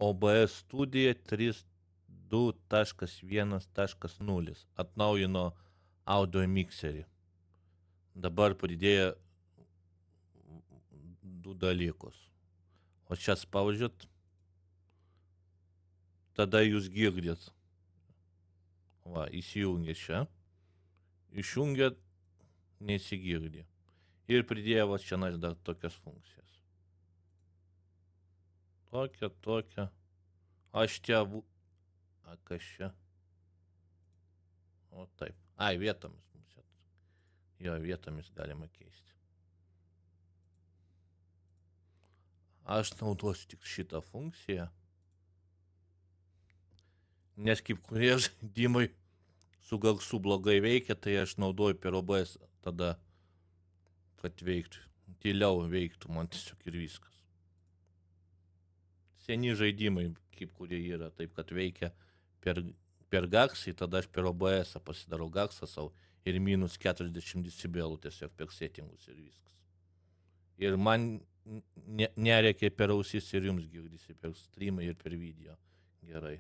OBS studija 3.2.1.0 atnaujino audio mikserį. Dabar pridėjo du dalykus. O čia spaudžiat, tada jūs girdit. Va, įsijungia čia. Išjungiat, nesigirdi. Ir pridėjo va čia dar tokias funkcijas. Tokia. Aš čia a kas čia? O taip. Ai, vietomis. Jo, vietomis galima keisti. Aš naudosiu tik šitą funkciją. Nes kaip kurie žaidimai su garsu blogai veikia, tai aš naudoju per OBS tada, kad veiktų. Tyliau veiktų man tiesiog ir viskas. Seni žaidimai, kaip kurie yra, taip kad veikia per garsą, tada aš per OBS pasidarau garsą savo ir minus 40 decibelų tiesiog per settingus ir viskas. Ir man nereikia per ausis ir jums girdisi per streamą ir per video. Gerai.